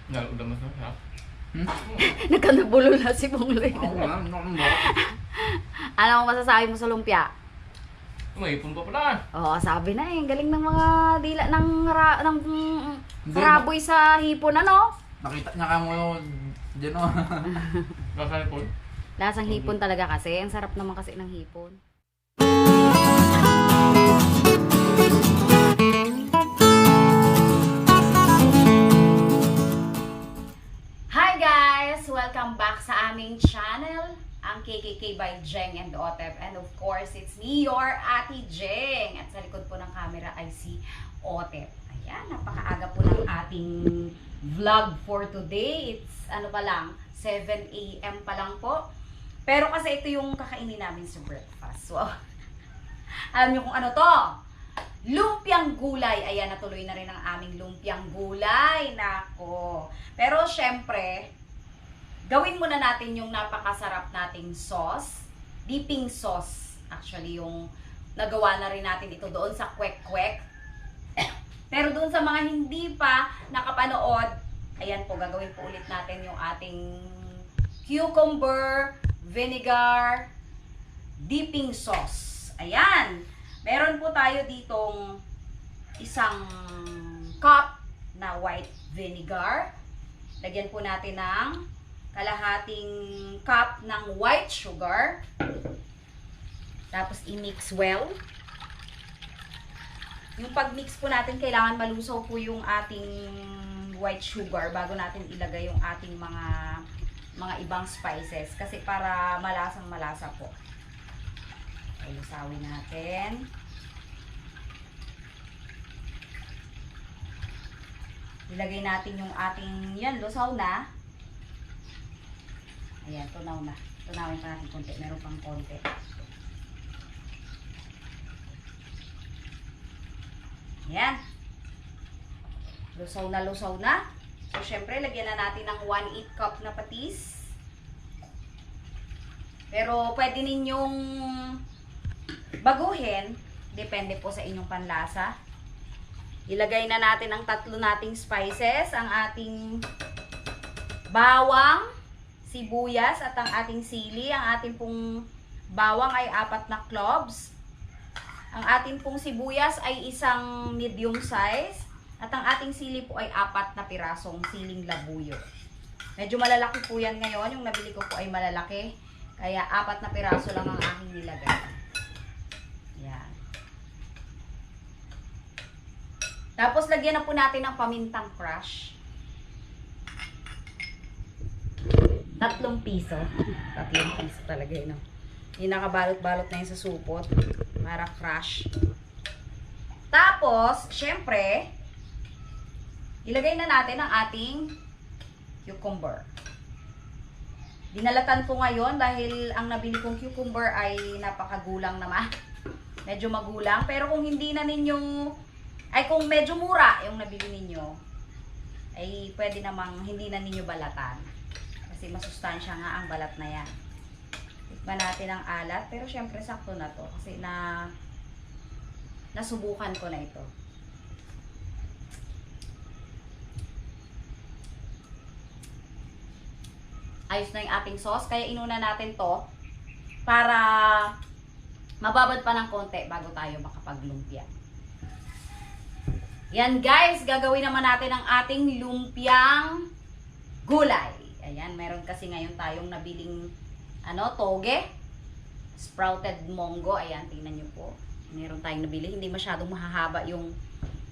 Udah mas ha? Nagkanabulol na si Bonglin. Oo nga, naman mo. Ano ang masasabi mo sa lumpia? May ipon pa pala. Oo, sabi na eh. Galing ng mga dila ng Hindi, karaboy sa hipon, ano? Nakita niya ka mo dyan o. Baka ipon? Lasang hipon talaga kasi. Ang sarap naman kasi ng hipon. Hi guys! Welcome back sa aming channel, ang KKK by Jeng and Otep. And of course, it's me, your Ate Jeng. At sa likod po ng camera ay si Otep. Ayan, napakaaga po ng ating vlog for today. It's ano pa lang, 7 AM pa lang po. Pero kasi ito yung kakainin namin sa breakfast. So, alam nyo kung ano to? Lumpiang gulay. Ayan, natuloy na rin ang aming lumpiang gulay. Nako. Pero syempre, gawin muna natin yung napakasarap nating sauce. Dipping sauce. Actually, yung nagawa na rin natin ito doon sa kwek-kwek. Pero doon sa mga hindi pa nakapanood, ayan po, gagawin po ulit natin yung ating cucumber, vinegar, dipping sauce. Ayan. Meron po tayo ditong isang cup na white vinegar. Lagyan po natin ng kalahating cup ng white sugar. Tapos i-mix well. Yung pag-mix po natin, kailangan malusaw po yung ating white sugar bago natin ilagay yung ating mga ibang spices. Kasi para malasang malasa po. Okay, lusawin natin. Ilagay natin yung ating, yan, lusaw na. Ayan, tunaw na. Tunawin pa natin konti. Meron pang konti. Ayan. Lusaw na, lusaw na. So, syempre, lagyan na natin ng 1/8 cup na patis. Pero, pwede ninyong baguhin. Depende po sa inyong panlasa. Ilagay na natin ang tatlo nating spices. Ang ating bawang, sibuyas, at ang ating sili. Ang ating pong bawang ay 4 na cloves. Ang ating pong sibuyas ay isang medium size. At ang ating sili po ay 4 na pirasong siling labuyo. Medyo malalaki po yan ngayon. Yung nabili ko po ay malalaki. Kaya 4 na piraso lang ang aking nilagay. Yan. Tapos lagyan na po natin ng pamintang crush. 3 piso. 3 piso talaga yun. Yung nakabalot-balot na yun sa supot. Para crush. Tapos, syempre, ilagay na natin ang ating cucumber. Dinalatan ko ngayon dahil ang nabili kong cucumber ay napakagulang naman. Medyo magulang. Pero kung hindi na ninyo, ay kung medyo mura yung nabili ninyo, ay pwede namang hindi na ninyo balatan. Kasi masustansya nga ang balat na yan. Tikman natin ang alat. Pero syempre sakto na to. Kasi nasubukan ko na ito. Ayos na yung ating sauce. Kaya inuna natin to para mababad pa ng konti bago tayo makapaglumpia. Yan guys, gagawin naman natin ang ating lumpiang gulay. Ayan, meron kasi ngayon tayong nabiling toge, sprouted munggo. Ayan, tingnan nyo po. Meron tayong nabili. Hindi masyadong mahahaba yung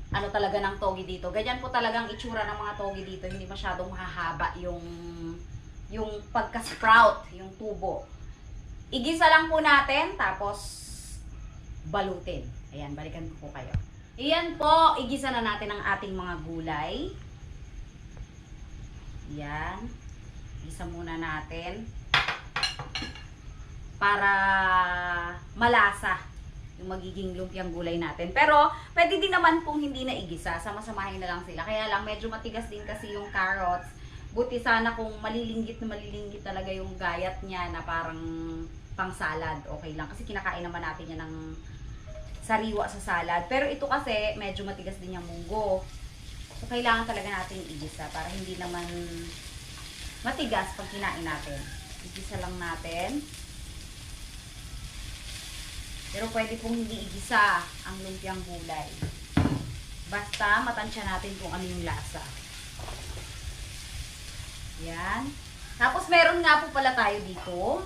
talaga ng toge dito. Ganyan po talagang itsura ng mga toge dito. Hindi masyadong mahahaba yung pagka-sprout, yung tubo. Igisa lang po natin, tapos balutin. Ayan, balikan ko po kayo. Iyan po, igisa na natin ang ating mga gulay. Yan. Igisa muna natin. Para malasa yung magiging lumpiang gulay natin. Pero, pwede din naman pong hindi na igisa. Sama-samahin na lang sila. Kaya lang, medyo matigas din kasi yung carrots. Buti sana kung malilinggit talaga yung gayat niya na parang pang salad. Okay lang. Kasi kinakain naman natin yan ng sariwa sa salad. Pero ito kasi, medyo matigas din yung munggo. So, kailangan talaga natin igisa para hindi naman matigas pag kinain natin. Igisa lang natin. Pero pwede pong hindi igisa ang lumpiang gulay. Basta matansya natin kung ano yung lasa. Yan. Tapos meron nga po pala tayo dito.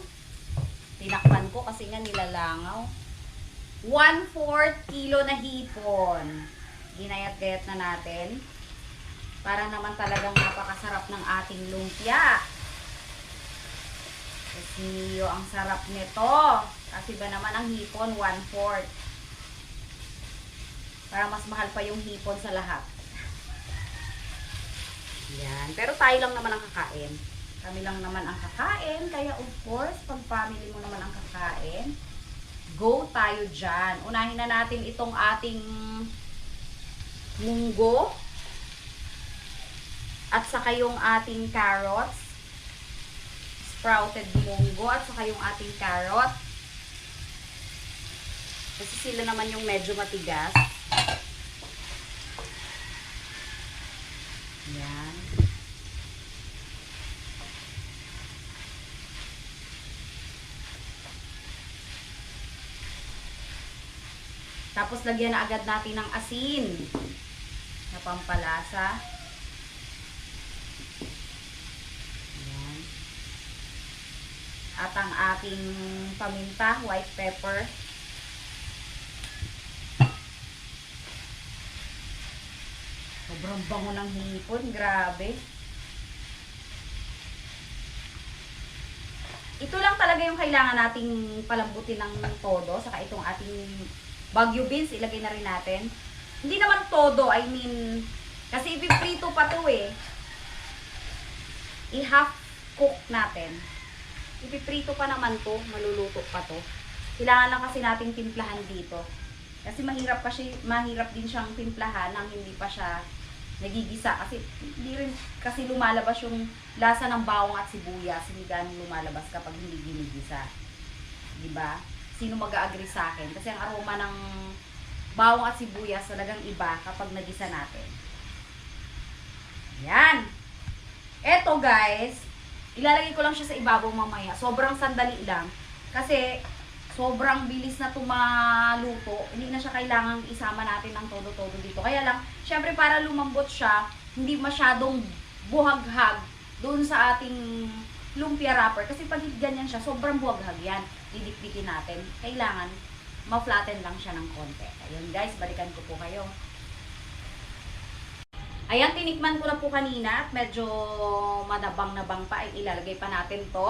Tinakpan ko kasi nga nilalangaw. 1/4 kilo na hipon. Ginayat-gayat na natin. Para naman talagang napakasarap ng ating lumpia. Kasi ang sarap nito. Kasi ba naman ang hipon, 1/4. Para mas mahal pa yung hipon sa lahat. Yan. Pero tayo lang naman ang kakain. Kami lang naman ang kakain. Kaya of course, pag family mo naman ang kakain, go tayo dyan. Unahin na natin itong ating munggo. At saka yung ating carrots. Sprouted munggo. At saka yung ating carrot. Kasi sila naman yung medyo matigas. Yan. Tapos lagyan na agad natin ng asin na pampalasa. Yan. At ang ating paminta, white pepper. Sobrang bango ng hipon, grabe. Ito lang talaga yung kailangan nating palambutin ng todo. Saka itong ating Baguio beans, ilagay na rin natin. Hindi naman todo, I mean, kasi ipiprito pa to eh. I-half cook natin. Ipiprito pa naman to, maluluto pa to. Kailangan lang kasi nating timplahan dito. Kasi mahirap din siyang timplahan nang hindi pa siya nagigisa. Kasi hindi rin kasi lumalabas yung lasa ng bawang at sibuyas. Hindi ganun lumalabas kapag hindi ginigisa. Diba? Sino mag-a-agree sa akin? Kasi ang aroma ng bawang at sibuyas talagang iba kapag nagisa natin. Yan. Eto guys, ilalagay ko lang siya sa ibabaw mamaya. Sobrang sandali lang. Kasi sobrang bilis na tumaluto. Hindi na siya kailangang isama natin ng todo-todo dito. Kaya lang, syempre para lumambot siya, hindi masyadong buhaghag doon sa ating lumpia wrapper. Kasi pag ganyan siya, sobrang buhaghag yan. Didikdikin natin. Kailangan ma-flatten lang siya ng konti. Ayun guys, balikan ko po kayo. Ayan, tinikman ko na po kanina at medyo madabang-nabang pa. Ay, ilalagay pa natin to.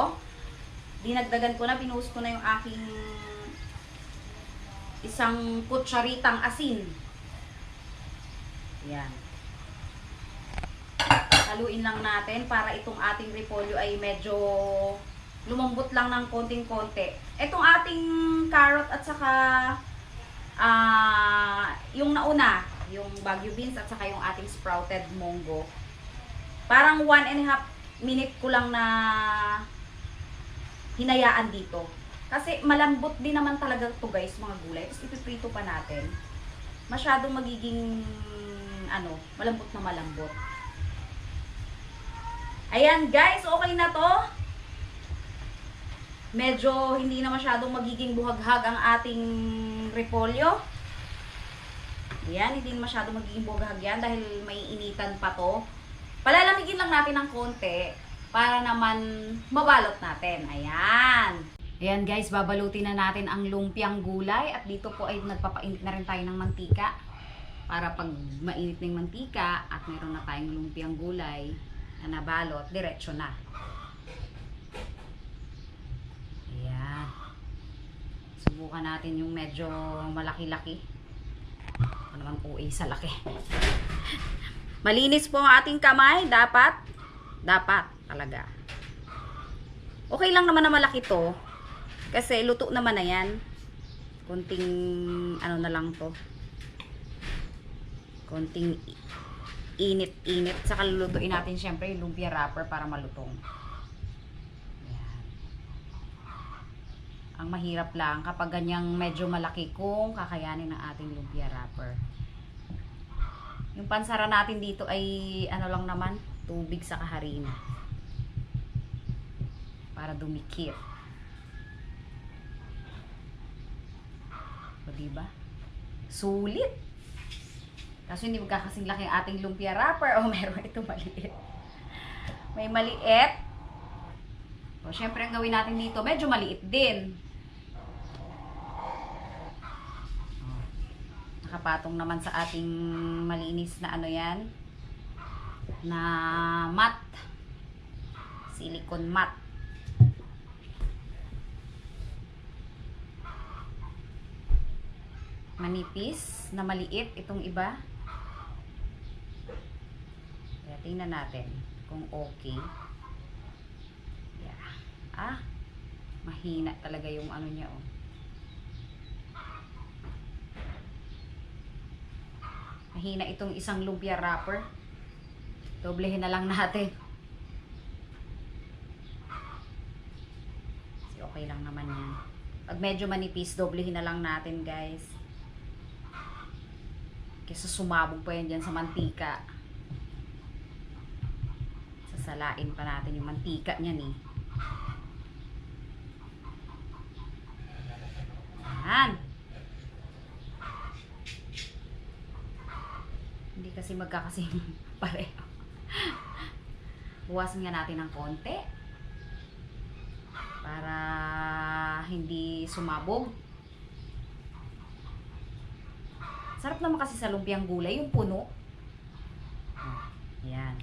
Dinagdagan ko na, pinuhos ko na yung aking isang kutsaritang asin. Ayan. Haluin lang natin para itong ating repolyo ay medyo lumambot lang ng konting-konti. Itong ating carrot at saka yung nauna, yung Baguio beans at saka yung ating sprouted munggo. Parang 1.5 minute ko lang na hinayaan dito. Kasi malambot din naman talaga to guys, mga gulay. Tapos ipiprito pa natin. Masyadong magiging malambot na malambot. Ayan guys, okay na to. Medyo hindi na masyadong magiging buhaghag ang ating repolyo. Ayan, hindi na masyadong magiging buhaghag yan dahil may initan pa to. Palalamigin lang natin ng konti para naman mabalot natin. Ayan. Ayan guys, babalutin na natin ang lumpiang gulay. At dito po ay nagpapainit na rin tayo ng mantika. Para pag mainit na yung mantika at meron na tayong lumpiang gulay na nabalot, diretso na. Ayan. Subukan natin yung medyo malaki-laki. Ano naman OA sa laki. Malinis po ang ating kamay. Dapat talaga. Okay lang naman na malaki to. Kasi luto naman na yan. Kunting na lang to. Kunting init-init. Saka lulutuin natin syempre yung lumpia wrapper para malutong. Ayan. Ang mahirap lang kapag ganyang medyo malaki kung kakayanin ng ating lumpia wrapper. Yung pansara natin dito ay ano lang naman, tubig sa harina. Para dumikit. O diba? Sulit. Kaso hindi magkakasing laki ang ating lumpia wrapper. O meron ito maliit. May maliit. O syempre ang gawin natin dito, medyo maliit din. Nakapatong naman sa ating malinis na ano yan. Na mat. Silicone mat. Manipis na maliit itong iba. Kaya tingnan natin kung okay. Yeah. Mahina talaga yung ano niya, oh. Mahina itong isang lumpia wrapper. Doblehin na lang natin. Kasi okay lang naman yan. Pag medyo manipis, doblehin na lang natin, guys. Kasi sumabog pa yan dyan sa mantika. Sasalain pa natin yung mantika niyan eh. Yan. Hindi kasi magkakasing pareho. Buwasan nga natin ng konti. Para hindi sumabog. Sarap naman kasi sa lumpiang gulay, yung puno. Yan.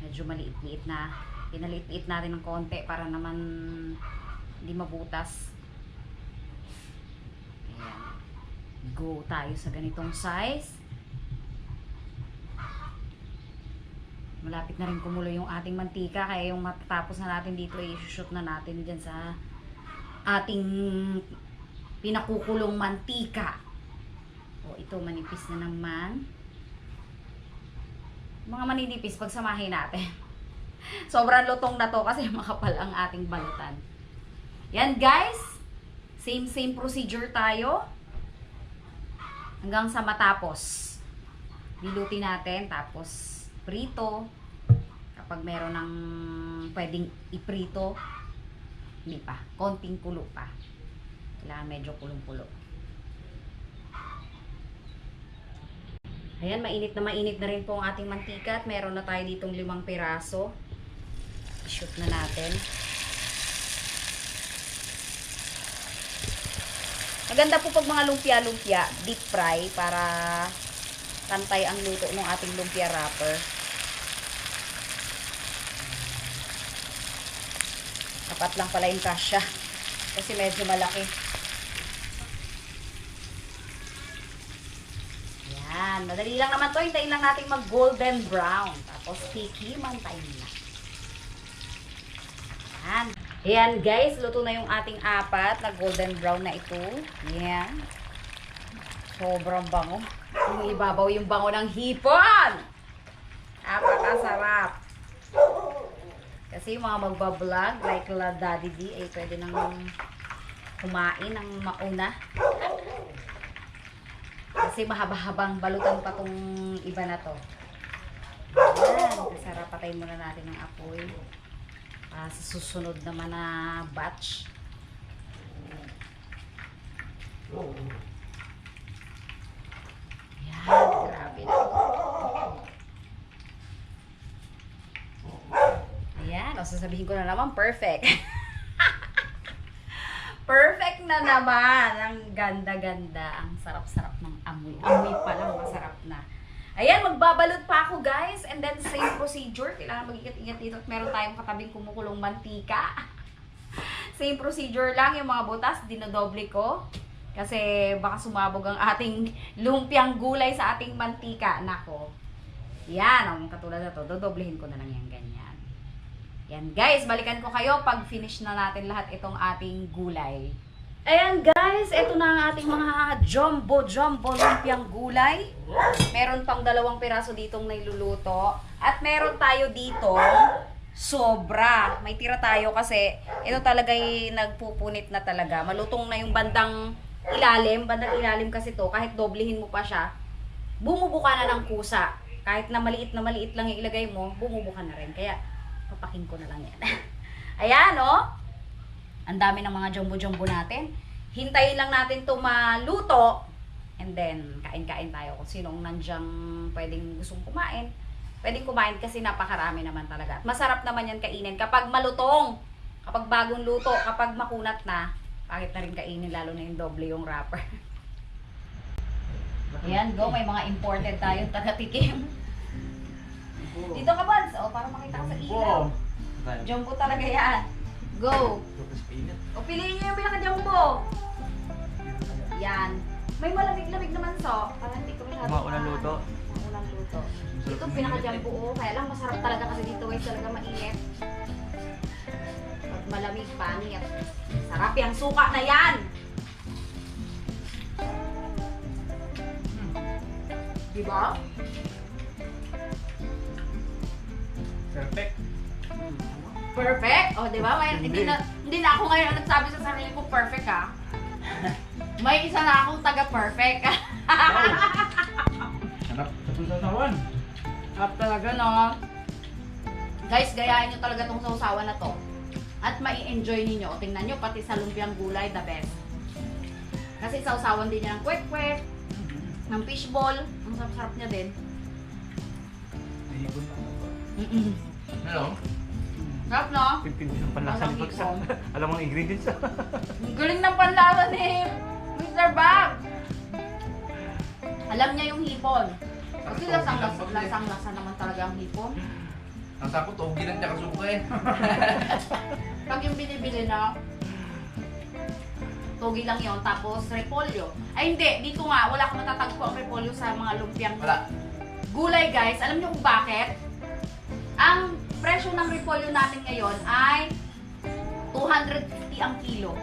Medyo maliit-liit na. Pinaliit-liit natin ng konti para naman hindi mabutas. Ayan. Go tayo sa ganitong size. Malapit na rin kumulo yung ating mantika, kaya yung matatapos na natin dito ay i-shoot na natin dyan sa ating pinakukulong mantika. O ito, manipis na naman. Mga maninipis, pagsamahin natin. Sobrang lutong na to kasi makapal ang ating balutan. Yan guys, same procedure tayo hanggang sa matapos. Dilutin natin, tapos prito. Kapag meron ng pwedeng iprito, hindi pa, konting kulo pa. Kailangan medyo kulong-kulo. Ayan, mainit na rin po ang ating mantika at meron na tayo ditong 5 piraso. I-shoot na natin. Maganda po pag mga lumpia-lumpia, deep fry para pantay ang luto ng ating lumpia wrapper. Dapat lang pala yung kasya kasi medyo malaki. Yan, madali lang naman to. Hintayin lang natin mag golden brown. Tapos tikiman tayo na. Yan. Ayan guys, luto na yung ating 4 na golden brown na ito. Yan. Sobrang bango. Yung ibabaw yung bango ng hipon. Napakasarap. Kasi yung mga magbablog like La Daddy D ay pwede nang kumain ng mauna. Kasi mahaba-habang balutan pa tong iba na to. Ayan, kasarap, patayin muna natin ng apoy. Sa susunod naman na batch. Ayan, grabe na. Ayan, o sasabihin ko na naman, perfect. Perfect na naman. Ang ganda-ganda. Ang sarap-sarap ng amoy. Amoy pa lang, masarap na. Ayan, magbabalot pa ako guys. And then, same procedure. Kailangan mag-ingat-ingat dito at meron tayong katabing kumukulong mantika. Same procedure lang. Yung mga butas, dinodoble ko. Kasi baka sumabog ang ating lumpiang gulay sa ating mantika. Nako. Yan, ang katulad na to. Dodoblehin ko na lang yan, ganyan. Yan guys, balikan ko kayo pag finish na natin lahat itong ating gulay. Ayan guys, ito na ang ating mga jumbo lumpiang gulay. Meron pang 2 piraso ditong nailuluto. At meron tayo dito Sobra. May tira tayo kasi ito talaga nagpupunit na talaga. Malutong na yung bandang ilalim kasi to. Kahit doblehin mo pa siya, bumubuka na ng kusa. Kahit na maliit lang yung ilagay mo, bumubuka na rin. Kaya, papakin ko na lang yan. Ayan, oh. Ang dami ng mga jumbo-jumbo natin. Hintayin lang natin to maluto. And then, kain-kain tayo. Kung sinong nandyang pwedeng gustong kumain. Pwedeng kumain kasi napakarami naman talaga. At masarap naman yan kainin kapag malutong. Kapag bagong luto, kapag makunat na, bakit na rin kainin, lalo na yung doble yung wrapper. Ayan, go. May mga imported tayong taga-tikim. Dito ka, Buds. O, para makita ka sa ilaw. Jumbo talaga yan. Go. O, piliin nyo yung pinaka-jumbo. Yan. May malamig-lamig naman, so. Parang hindi ko masyado. Mga unang luto. Mga unang luto. Ito pinaka-jumbo, oh. Kaya lang masarap talaga kasi dito, guys. Talaga mainit. Pag malamig, pangit. Sarap yung suka na yan. Diba? Perfect. Perfect. Oh, di ba? Hindi na ako ngayon ang nagsabi sa sarili ko perfect, ha? May isa na akong taga-perfect. Hanap sa susasawan. Sarap talaga, no? Guys, gayahin nyo talaga tong sausawan na to. At mai-enjoy ninyo. O, tingnan nyo, pati sa lumpiang gulay, the best. Kasi sausawan din niya ng kwek-kwek, ng fishball. Ang sarap-sarap niya din. Nahihipon lang ako. Hello? Sarap, no? Pipindi ng panlasa ni Pagsa. Alam mo ang ingredients. Ang galing ng panlasa ni Mr. Bag. Alam niya yung hipon. Kasi lasang-lasa naman talaga ang hipon. Ang takot, togi lang tsaka suka eh. Pag yung binibili na, togi lang yon, tapos repolyo. Ay hindi, dito nga, wala akong matatagpo ang repolyo sa mga lumpiang Wala. gulay, guys. Alam niyo kung bakit? Ang presyo ng repolyo natin ngayon ay 250 ang kilo.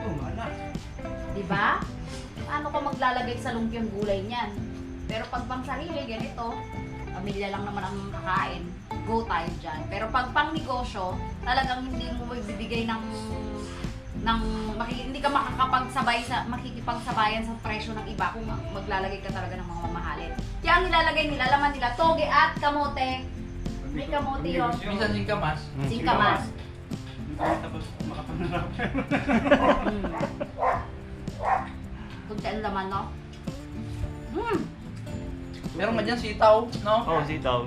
Diba? Paano ka maglalagay sa lumpiang gulay niyan? Pero pag pang sarili, ganito, pamilya lang naman ang kakain. Go tayo dyan. Pero pag pang negosyo, talagang hindi mo magbibigay hindi ka makikipagsabayan sa presyo ng iba kung maglalagay ka talaga ng mga mamahalin. Kaya ang nilalagay nila, laman nila, toge at kamote. May kamote yun. Minsan singkamas. Singkamas. Tapos makapangarap. Kunti ang laman, no? Meron nga dyan sitaw, no? Oo, sitaw.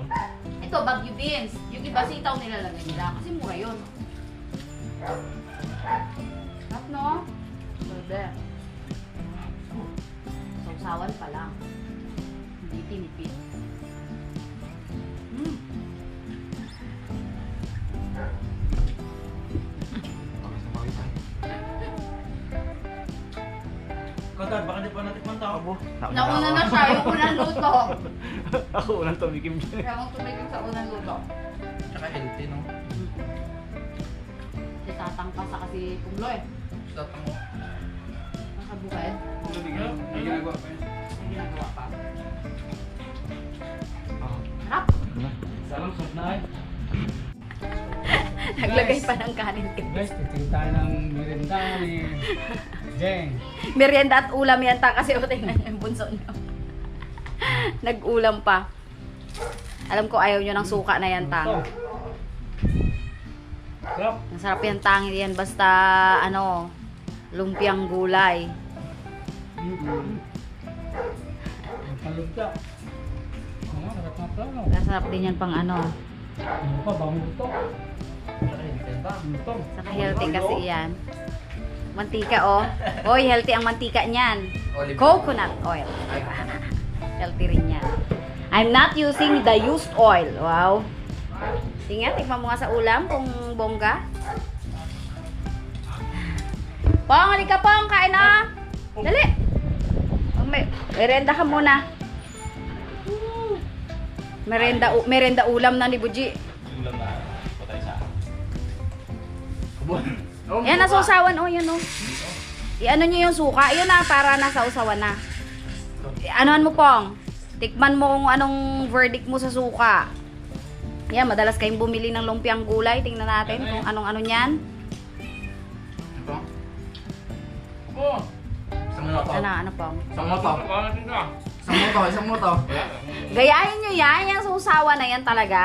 Ito, bagyo beans. Yung iba sitaw nilalagay nila kasi mura yun. Sarap, no? Bebe. Sausawan pa lang. Hindi tinipid. Kadad, baka di pa natikman tao. Nauna na siya yung unang luto. Ako unang tumikim dyan. Kaya mong tumigil sa unang luto. Tsaka healthy, no? Si Tatang pa sa kasi pumlo eh. Tatang mo. Nasa bukid. May ginagawa pa yun. May ginagawa pa. Ah. Harap! Salam, sub na eh. Naglagay pa ng kanin. Guys, titingin tayo ng merienda ni Jeng. Merienda at ulam yan ta kasi tingnan niyo yung bunso niyo. Nag-ulam pa. Alam ko ayaw niyo ng suka na yan tang. Sarap. Masarap yan tangin yan basta ano, lumpiang gulay. Ang palugda. Ano, sarap na plano. Masarap din yan pang ano. Ano pa, bango to. Tsaka healthy ang tang. Ano to? Saka healthy kasi yan. Mantika oh. Hoy, healthy ang mantika niyan. Olive Coconut oil. Healthy rin yan. I'm not using the used oil. Wow. Tingnan, tikman mo nga sa ulam kung bongga. Pong, halika Pong, kain na. Dali. Merenda ka muna. Merenda ulam na ni Buji. Ulam na patay sa Yan, nasausawan. Oh, yan oh. I-ano nyo yung suka. Yun na, para nasausawan na. Anohan mo, Pong. Tikman mo kung anong verdict mo sa suka. Yan, madalas kayong bumili ng lumpiang gulay. Tingnan natin kung anong-ano niyan. Ito. Oh! Isang mo to. Ano pong? Isang mo to. Isang mo to. Isang mo to. Gayahin nyo yan. Yung susawa na yan talaga.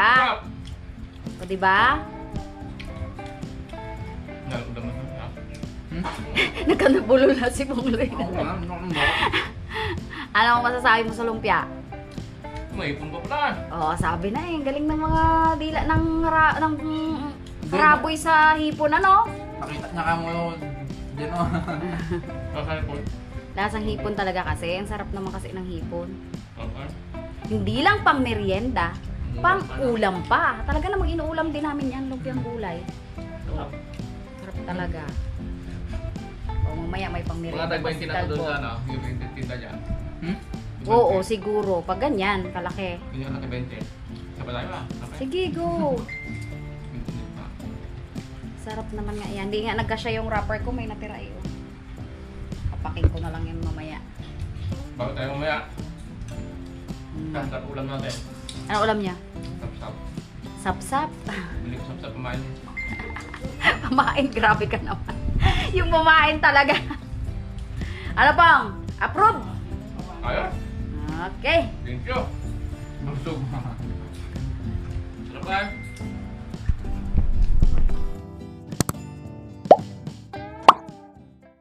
O, diba? Nagkanabulol na si Pongloy. Ano ang masasabi mo sa lumpia? May ipon pa pala. Oo, sabi na eh. Galing ng mga dila ng raboy sa hipon, ano? Nakita niya ka mo dyan o. Saan po? Lasang hipon talaga kasi. Ang sarap naman kasi ng hipon. Okay. Hindi lang pang merienda, pang ulam pa. Talaga namang inuulam din namin yan, lumpiang gulay. Sarap talaga. O, mamaya may pang Wala merienda. tayong 20 na doon sa ano, yung 20 tinda dyan. Hmm? Oo, siguro. Pag ganyan, kalaki. Hindi yung naka 20. Saba tayo ba? Okay. Sige, go. Sarap naman nga yan. Hindi nga nagkasya yung wrapper ko, may natira eh. Oh. Kapaking ko na lang yan mamaya. Bago tayo mamaya, kasarap ulam natin. Ano ulam niya? Sap-sap. Sapsap. Bili ko sap-sap pamain. Pamain, grabe ka naman. Yung pamain talaga. Ano pang? Approve? Ayun. Okay. Thank you. Busog. Sarap ba?